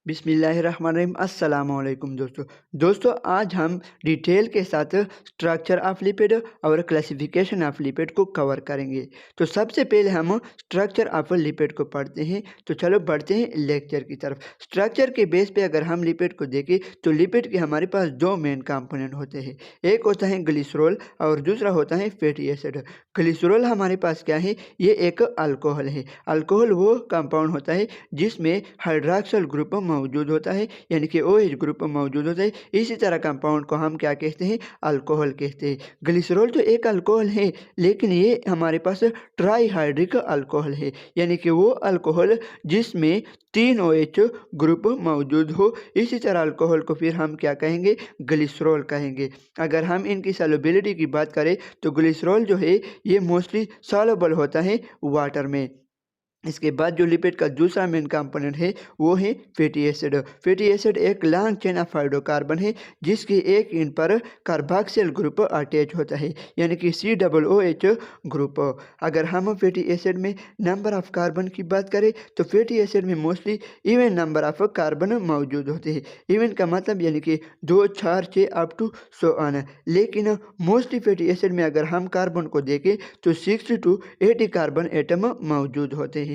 बिस्मिल्लाहिर्रहमानिर्रहीम अस्सलाम वालेकुम दोस्तों आज हम डिटेल के साथ स्ट्रक्चर ऑफ लिपिड और क्लासिफिकेशन ऑफ लिपिड को कवर करेंगे। तो सबसे पहले हम स्ट्रक्चर ऑफ लिपिड को पढ़ते हैं। तो चलो बढ़ते हैं लेक्चर की तरफ। स्ट्रक्चर के बेस पे अगर हम लिपिड को देखें तो लिपिड के हमारे पास दो मेन कंपोनेंट होते हैं, एक होता है ग्लिसरॉल और दूसरा होता है फैटी एसिड। ग्लिसरॉल हमारे पास क्या है, ये एक अल्कोहल है। अल्कोहल वो कंपाउंड होता है जिसमें हाइड्रॉक्सिल ग्रुप मौजूद होता है, यानी कि OH ग्रुप मौजूद होता है। इसी तरह कंपाउंड को हम क्या कहते हैं, अल्कोहल कहते हैं। ग्लिसरॉल तो एक अल्कोहल है, लेकिन ये हमारे पास ट्राईहाइड्रिक अल्कोहल है, यानी कि वो अल्कोहल जिसमें 3 OH ग्रुप मौजूद हो। इसी तरह अल्कोहल को फिर हम क्या कहेंगे, ग्लिसरॉल कहेंगे। अगर हम इनकी सॉल्युबिलिटी की बात करें तो ग्लिसरॉल जो है ये मोस्टली सॉल्युबल होता है वाटर में। इसके बाद जो लिपिड का दूसरा मेन कंपोनेंट है वो है फैटी एसिड। फैटी एसिड एक लॉन्ग चेन ऑफ हाइड्रोकार्बन है जिसके एक एंड पर कार्बोक्सिल ग्रुप अटैच होता है, यानी कि COOH ग्रुप। अगर हम फैटी एसिड में नंबर ऑफ कार्बन की बात करें तो फैटी एसिड में mostly even number of carbon मौजूद होते हैं। इवन का मतलब यानी कि 2, 4, 6 अप टू सो ऑन। लेकिन मोस्टली फैटी एसिड में अगर हम कार्बन को देखें तो 60 to 80 कार्बन एटम मौजूद होते हैं।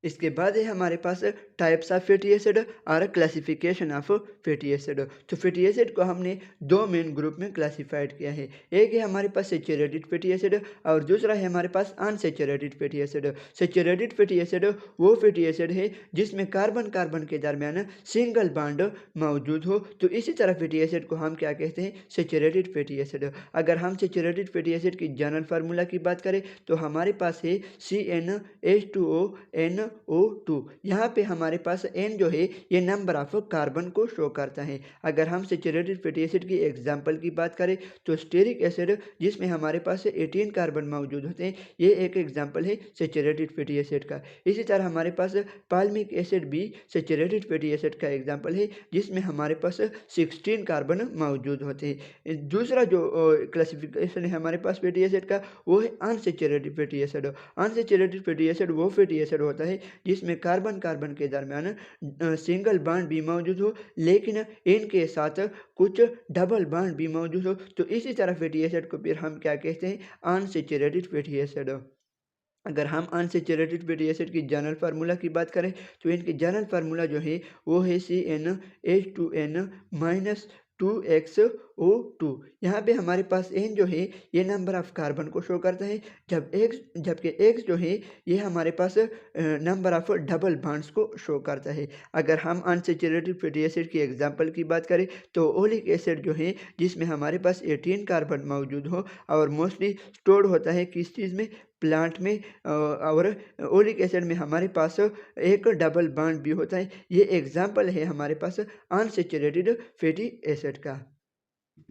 इसके बाद है हमारे पास टाइप्स ऑफ फैटी एसिड और क्लासिफिकेशन ऑफ फैटी एसिड। तो फैटी एसिड को हमने दो मेन ग्रुप में क्लासिफाइड किया है, एक है हमारे पास सैचुरेटेड फैटी एसिड और दूसरा है हमारे पास unsaturated fatty acid. Saturated fatty acid वो फैटी एसिड है जिसमें कार्बन कार्बन के दरमियान सिंगल बॉन्ड मौजूद हो। तो इसी तरह फैटी एसिड को हम क्या कहते हैं, सैचुरेटेड फैटी एसिड। अगर हम सैचुरेटेड फैटी एसिड की जनरल फार्मूला की बात करें तो हमारे पास है CnH2ONO2। यहाँ पे हमारे पास N जो है ये नंबर ऑफ कार्बन को शो करता है। अगर हम सैचुरेटेड फैटी एसिड की एग्जांपल की बात करें तो स्टेरिक एसिड जिसमें हमारे पास 18 कार्बन मौजूद होते हैं, ये एक एग्जांपल है सैचुरेटेड फैटी एसिड का। इसी तरह हमारे पास पाल्मिक एसिड भी सैचुरेटेड फैटी एसिड का एग्जाम्पल है जिसमें हमारे पास 16 कार्बन मौजूद होते हैं। दूसरा जो क्लासिफिकेशन है हमारे पास फैटी एसिड का वो है unsaturated fatty acid. Unsaturated fatty acid वो फैटी एसिड होता है जिसमें कार्बन कार्बन के दरमियान सिंगल बॉन्ड भी मौजूद हो, लेकिन इनके साथ कुछ डबल बॉन्ड भी मौजूद हो। तो इसी तरह फैटी एसिड को फिर हम क्या कहते हैं, अनसैचुरेटेड फैटी एसिड। अगर हम अनसैचुरेटेड फैटी एसिड की जनरल फार्मूला की बात करें तो इनकी जनरल फार्मूला जो है वो है CnH2n-2xO2। यहाँ पे हमारे पास N जो है ये नंबर ऑफ कार्बन को शो करता है, जबकि X जो है ये हमारे पास नंबर ऑफ डबल बॉन्ड्स को शो करता है। अगर हम अनसैचुरेटेड फैटी एसिड की एग्जांपल की बात करें तो ओलिक एसिड जो है जिसमें हमारे पास 18 कार्बन मौजूद हो और मोस्टली स्टोर्ड होता है किस चीज़ में, प्लांट में। और ओलिक एसिड में हमारे पास एक डबल बॉन्ड भी होता है। ये एग्जांपल है हमारे पास अनसैचुरेटेड फैटी एसिड का।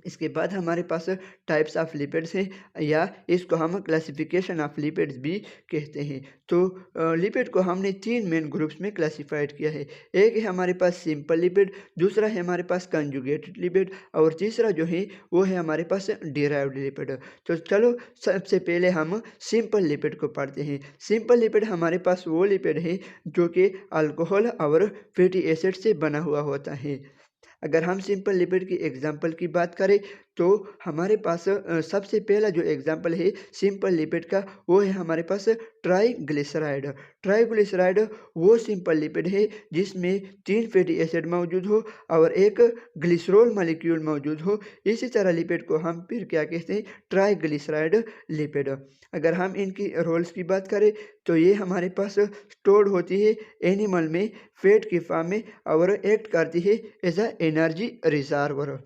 इसके बाद हमारे पास टाइप्स ऑफ लिपिड्स हैं, या इसको हम क्लासिफिकेशन ऑफ लिपिड्स भी कहते हैं। तो लिपिड को हमने 3 मेन ग्रुप्स में क्लासिफाइड किया है। एक है हमारे पास सिंपल लिपिड, दूसरा है हमारे पास कंजुगेटेड लिपिड और तीसरा जो है वो है हमारे पास डिराइव्ड लिपिड। तो चलो सबसे पहले हम सिंपल लिपिड को पढ़ते हैं। सिंपल लिपिड हमारे पास वो लिपिड है जो कि अल्कोहल और फैटी एसिड से बना हुआ होता है। अगर हम सिंपल लिपिड की एग्जांपल की बात करें तो हमारे पास सबसे पहला जो एग्जांपल है सिंपल लिपिड का वो है हमारे पास ट्राईग्लिसराइड। ट्राईग्लिसराइड वो सिंपल लिपिड है जिसमें 3 फैटी एसिड मौजूद हो और एक ग्लिसरॉल मॉलिक्यूल मौजूद हो। इसी तरह लिपिड को हम फिर क्या कहते हैं, ट्राईग्लिसराइड लिपिड। अगर हम इनकी रोल्स की बात करें तो ये हमारे पास स्टोर्ड होती है एनिमल में फैट की फॉर्म में और एक्ट करती है एज अ एनर्जी रिजर्वर।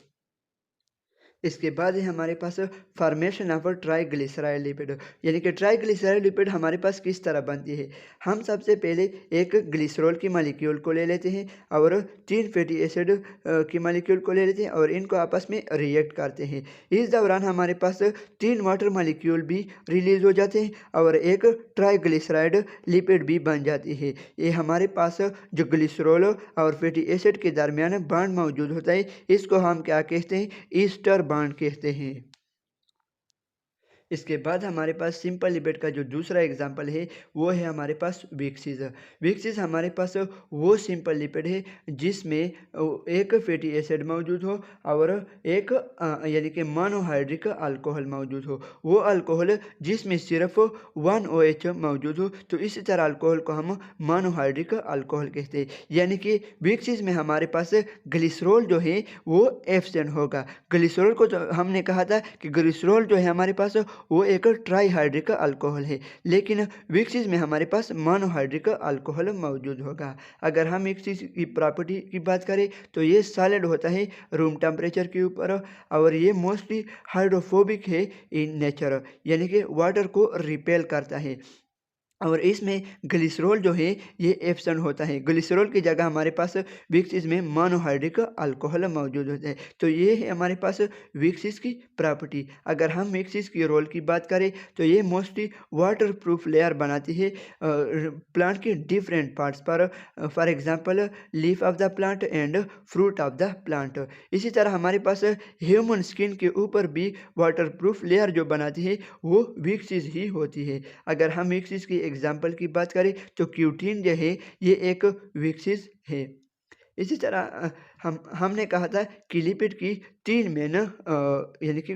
इसके बाद है हमारे पास फॉर्मेशन ऑफ ट्राईग्लिसराइड लिपिड, यानी कि ट्राईग्लिसराइड लिपिड हमारे पास किस तरह बनती है। हम सबसे पहले एक ग्लिसरॉल की मॉलिक्यूल को ले लेते हैं और 3 फैटी एसिड की मॉलिक्यूल को ले लेते हैं और इनको आपस में रिएक्ट करते हैं। इस दौरान हमारे पास 3 वाटर मॉलिक्यूल भी रिलीज हो जाते हैं और एक ट्राईग्लिसराइड लिपिड भी बन जाती है। ये हमारे पास जो ग्लिसरॉल और फैटी एसिड के दरमियान बॉन्ड मौजूद होता है इसको हम क्या कहते हैं, ईस्टर बॉन्ड कहते हैं। इसके बाद हमारे पास सिंपल लिपिड का जो दूसरा एग्जाम्पल है वो है हमारे पास वीक चीज़। वीक चीज़ हमारे पास वो सिंपल लिपिड है जिसमें एक फैटी एसिड मौजूद हो और एक यानी कि मोनोहाइड्रिक अल्कोहल मौजूद हो। वो अल्कोहल जिसमें सिर्फ 1 OH मौजूद हो, तो इसी तरह अल्कोहल को हम मोनोहाइड्रिक अल्कोहल कहते हैं। यानी कि वीक चीज़ में हमारे पास ग्लिसरॉल जो है वो एब्सेंट होगा। ग्लिसरॉल को जो हमने कहा था कि ग्लिसरॉल जो है हमारे पास वो एक ट्राईहाइड्रिक अल्कोहल है, लेकिन वीक चीज़ में हमारे पास मोनोहाइड्रिक अल्कोहल मौजूद होगा। अगर हम एक चीज़ की प्रॉपर्टी की बात करें तो ये सॉलिड होता है रूम टेम्परेचर के ऊपर और ये मोस्टली हाइड्रोफोबिक है इन नेचर, यानी कि वाटर को रिपेल करता है। और इसमें ग्लिसरॉल जो है ये एब्सेंट होता है। ग्लिसरॉल की जगह हमारे पास वीक चीज़ में मोनोहाइड्रिक अल्कोहल मौजूद होता है। तो ये है हमारे पास वीक चीज़ की प्रॉपर्टी। अगर हम वीक चीज़ की रोल की बात करें तो ये मोस्टली वाटर प्रूफ लेयर बनाती है प्लांट के डिफरेंट पार्ट्स पर, for example leaf of the plant and fruit of the plant. इसी तरह हमारे पास ह्यूमन स्किन के ऊपर भी वाटर प्रूफ लेयर जो बनाती है वो वीक चीज़ ही होती है। अगर हम वीक चीज़ की एग्जाम्पल की बात करें तो क्यूटीन जो है ये एक वीक चीज़ है। इसी तरह हमने कहा था कि लिपिड की 3 मेन यानी कि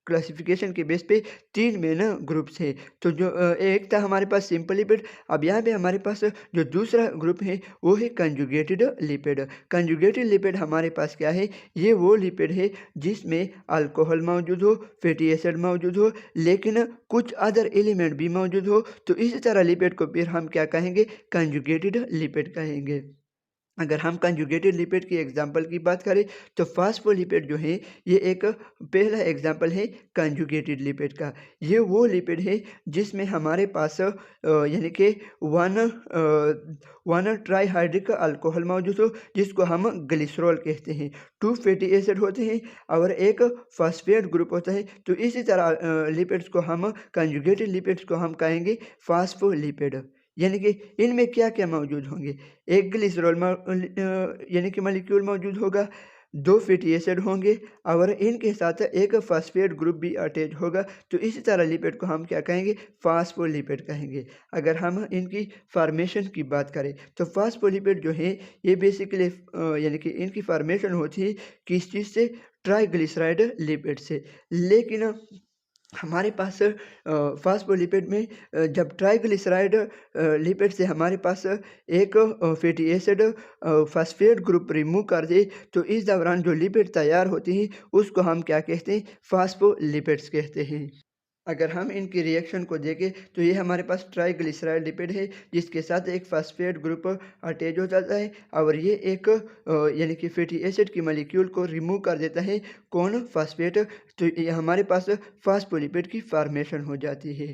क्लासिफिकेशन के बेस पे 3 मेन ग्रुप्स हैं। तो जो एक था हमारे पास सिंपल लिपिड, अब यहाँ पे हमारे पास जो दूसरा ग्रुप है वो है कंजुगेटेड लिपिड। कंजुगेटेड लिपिड हमारे पास क्या है, ये वो लिपिड है जिसमें अल्कोहल मौजूद हो, फैटी एसिड मौजूद हो, लेकिन कुछ अदर एलिमेंट भी मौजूद हो। तो इसी तरह लिपिड को फिर हम क्या कहेंगे, कंजुगेटेड लिपिड कहेंगे। अगर हम कंजुगेटेड लिपिड की एग्जांपल की बात करें तो फास्फोलिपिड जो है ये एक पहला एग्जांपल है कंजुगेटेड लिपिड का। ये वो लिपिड है जिसमें हमारे पास यानी कि वन ट्राईहाइड्रिक अल्कोहल मौजूद हो जिसको हम ग्लिसरॉल कहते हैं। 2 फैटी एसिड होते हैं और एक फॉस्फेट ग्रुप होता है। तो इसी तरह लिपिड्स को हम कंजुगेटेड लिपिड्स को हम कहेंगे फास्फोलिपिड। यानी कि इनमें क्या क्या मौजूद होंगे, एक ग्लिसरॉल यानी कि मॉलिक्यूल मौजूद होगा, 2 फैटी एसिड होंगे और इनके साथ एक फॉस्फेट ग्रुप भी अटैच होगा। तो इसी तरह लिपिड को हम क्या कहेंगे, फास्फोलिपिड कहेंगे। अगर हम इनकी फॉर्मेशन की बात करें तो फास्फोलिपिड जो है ये बेसिकली यानी कि इनकी फॉर्मेशन होती है किस चीज़ से, ट्राइग्लिसराइड लिपिड से। लेकिन हमारे पास फास्फोलिपिड में जब ट्राइग्लिसराइड लिपिड से हमारे पास एक fatty acid phosphate group remove कर दे तो इस दौरान जो लिपिड तैयार होती हैं उसको हम क्या कहते हैं, फास्फोलिपिड्स कहते हैं। अगर हम इनकी रिएक्शन को देखें तो ये हमारे पास ट्राइग्लिसराइड लिपिड है जिसके साथ एक फास्फेट ग्रुप अटैच हो जाता है और ये एक यानी कि फैटी एसिड की मॉलिक्यूल को रिमूव कर देता है, कौन, फास्फेट। तो ये हमारे पास फास्फोलिपिड की फॉर्मेशन हो जाती है।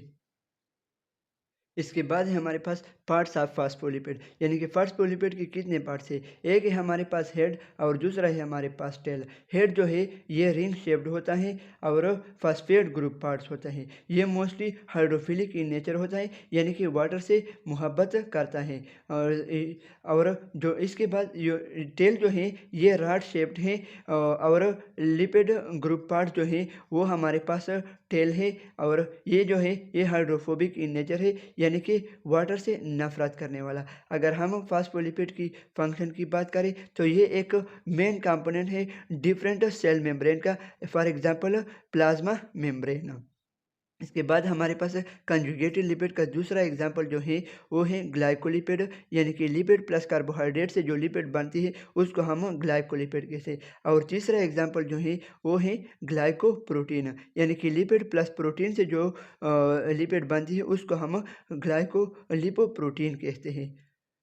इसके बाद है हमारे पास पार्ट्स ऑफ फास्फोलिपिड, यानी कि फास्फोलिपिड के कितने पार्ट्स हैं, एक है हमारे पास हेड और दूसरा है हमारे पास टेल। हेड जो है ये रिंग शेप्ड होता है और फास्फेट ग्रुप पार्ट्स होता है। ये मोस्टली हाइड्रोफिलिक इन नेचर होता है, यानी कि वाटर से मोहब्बत करता है। और जो इसके बाद जो टेल जो है ये रॉड शेप्ड है और लिपिड ग्रुप पार्ट जो है वो हमारे पास टेल है और ये जो है ये हाइड्रोफोबिक इन नेचर है, यानी कि वाटर से नफरत करने वाला। अगर हम फास्फोलिपिड की फंक्शन की बात करें तो ये एक मेन कंपोनेंट है डिफरेंट सेल मेम्ब्रेन का, फॉर एग्जांपल प्लाज्मा मेम्ब्रेन। इसके बाद हमारे पास कंजुगेटेड लिपिड का दूसरा एग्जांपल जो है वो है ग्लाइकोलिपिड, यानी कि लिपिड प्लस कार्बोहाइड्रेट से जो लिपिड बनती है उसको हम ग्लाइकोलिपिड कहते हैं। और तीसरा एग्जांपल जो है वो है ग्लाइकोप्रोटीन, यानी कि लिपिड प्लस प्रोटीन से जो लिपिड बनती है उसको हम ग्लाइकोलिपोप्रोटीन कहते हैं।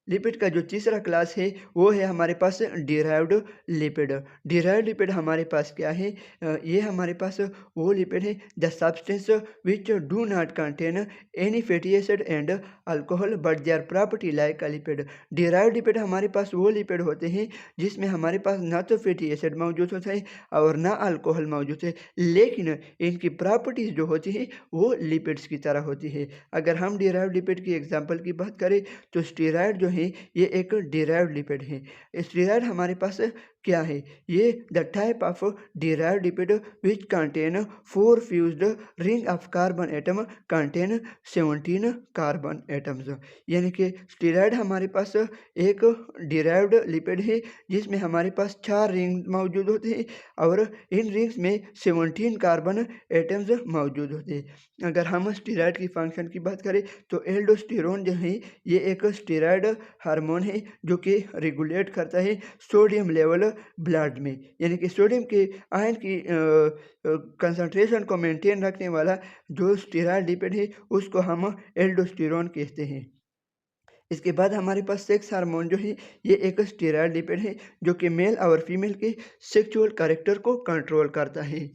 लिपिड का जो तीसरा क्लास है वो है हमारे पास डिराइव्ड लिपिड। डिराइव्ड लिपिड हमारे पास क्या है, ये हमारे पास वो लिपिड है the substance which do not contain any fatty acid and alcohol but their property like a lipid. Derived lipid हमारे पास वो लिपिड होते हैं जिसमें हमारे पास ना तो फैटी एसिड मौजूद होता है और ना अल्कोहल मौजूद है, लेकिन इनकी प्रॉपर्टीज़ जो होती है वो लिपिड्स की तरह होती है। अगर हम डिराइव्ड लिपिड की एग्जाम्पल की बात करें तो स्टीरॉयड जो है ये एक डिराइव्ड लिपिड है। स्टीरॉयड हमारे पास क्या है? ये the type of derived lipid which contain 4 fused ring of carbon atom contain 17 carbon atoms. यानी कि स्टेरॉयड हमारे पास एक डिराइव्ड लिपिड है जिसमें हमारे पास 4 रिंग मौजूद होते हैं और इन रिंग्स में 17 कार्बन एटम्स मौजूद होते हैं। अगर हम स्टेरॉयड की फंक्शन की बात करें तो एल्डोस्टेरोन जो है ये एक स्टेरॉयड हार्मोन है जो कि रेगुलेट करता है सोडियम लेवल ब्लड में, यानी कि सोडियम के आयन की कंसंट्रेशन को मेंटेन रखने वाला जो स्टेरॉयड लिपिड है उसको हम एल्डोस्टेरोन कहते हैं। इसके बाद हमारे पास सेक्स हार्मोन जो है ये एक स्टेरॉयड लिपिड है जो कि मेल और फीमेल के सेक्सुअल कैरेक्टर को कंट्रोल करता है।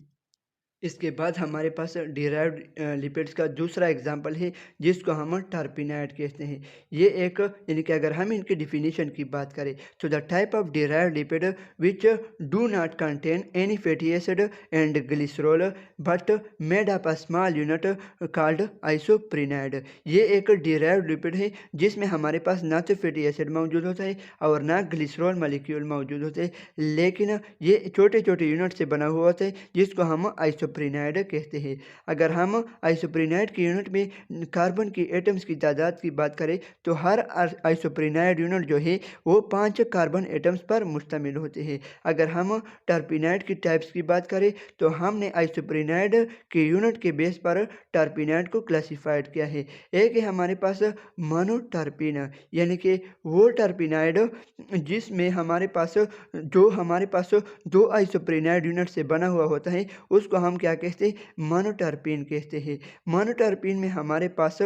इसके बाद हमारे पास डिराइव्ड लिपिड्स का दूसरा एग्जाम्पल है जिसको हम टर्पिनाइड कहते हैं। ये एक यानी कि अगर हम इनकी डिफिनीशन की बात करें तो the type of derived lipid which do not contain any fatty acid and glycerol but made up a small unit called isoprenoid. ये एक डिराइव्ड लिपिड है जिसमें हमारे पास ना तो फैटी एसिड मौजूद होता है और ना ग्लिसरॉल मॉलिक्यूल मौजूद होते हैं, लेकिन ये छोटे छोटे यूनिट से बना हुआ होता है जिसको हम आइसोप्रिनाइड कहते हैं। अगर हम आइसोप्रिनाइड की यूनिट में कार्बन की एटम्स की तादाद की बात करें तो हर आइसोप्रिनाइड यूनिट जो है वो 5 कार्बन एटम्स पर मुश्तमिल होते हैं। अगर हम टर्पिनाइड की टाइप्स की बात करें तो हमने आइसोप्रिनाइड के यूनिट के बेस पर टर्पिनाइड को क्लासिफाइड किया है। एक है हमारे पास मोनोटर्पिन, यानी कि वो टर्पिनाइड जिसमें हमारे पास दो आइसोप्रिनाइड यूनिट से बना हुआ होता है उसको हम क्या कहते हैं? मोनोटर्पिन कहते हैं। मोनोटर्पिन में हमारे पास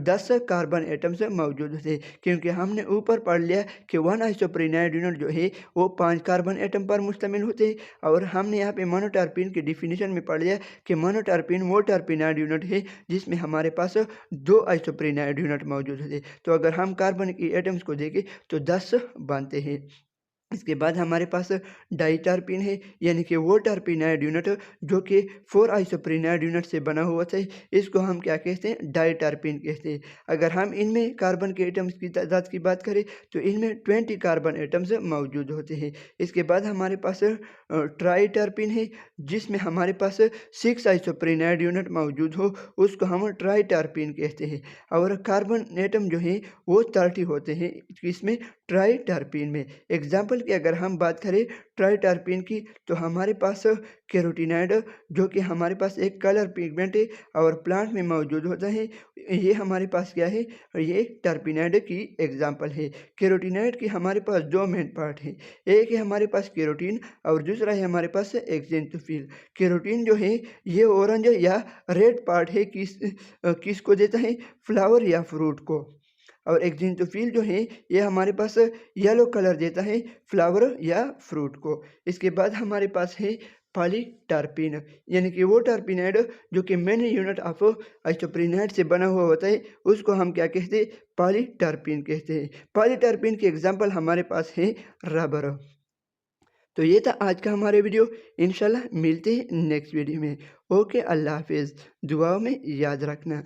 10 कार्बन एटम्स मौजूद होते हैं, क्योंकि हमने ऊपर पढ़ लिया कि 1 आइसोप्रिनाइड यूनिट जो है वो 5 कार्बन एटम पर मुश्तमिल होते हैं, और हमने यहाँ पे मोनोटर्पिन की डिफिनीशन में पढ़ लिया कि मोनोटर्पिन वो टर्पिनाइड यूनिट है जिसमें हमारे पास 2 आइसोप्रिनाइड यूनिट मौजूद होते हैं। तो अगर हम कार्बन की एटम्स को देखें तो 10 बनते हैं। इसके बाद हमारे पास डाइटर्पिन है, यानी कि वो टर्पिनाइड यूनिट जो कि 4 आइसोप्रिनाइड यूनिट से बना हुआ था, इसको हम क्या कहते हैं? डाइटर्पिन कहते हैं। अगर हम इनमें कार्बन के एटम्स की तादाद की बात करें तो इनमें 20 कार्बन एटम्स मौजूद होते हैं। इसके बाद हमारे पास ट्राइटर्पिन है जिसमें हमारे पास 6 आइसोप्रिनाइड यूनिट मौजूद हो उसको हम ट्राइटर्पिन कहते हैं, और कार्बन एटम जो है वो 30 होते हैं इसमें ट्राइटर्पिन में। एग्जाम्पल की अगर हम बात करें ट्राइटर्पिन की तो हमारे पास कैरोटीनाइड जो कि हमारे पास एक कलर पिगमेंट है और प्लांट में मौजूद होता है, ये हमारे पास क्या है? ये टर्पिनाइड की एग्जाम्पल है। कैरोटीनाइड की हमारे पास 2 मेन पार्ट हैं, एक है हमारे पास कैरोटीन और दूसरा है हमारे पास एक्जेंटोफिल। कैरोटीन जो है ये ऑरेंज या रेड पार्ट है किसको देता है? फ्लावर या फ्रूट को, और एक्जेंटोफिल जो है ये हमारे पास येलो कलर देता है फ्लावर या फ्रूट को। इसके बाद हमारे पास है पॉलीटर्पिन, यानी कि वो टर्पिनाइड जो कि मेन यूनिट ऑफ आइसोप्रिनाइड से बना हुआ होता है उसको हम क्या कहते हैं? पॉलीटर्पिन कहते हैं। पॉलीटर्पिन की एग्जाम्पल हमारे पास है रबर। तो ये था आज का हमारे वीडियो, इंशाल्लाह मिलते हैं नेक्स्ट वीडियो में। ओके, अल्लाह हाफिज़, दुआओं में याद रखना।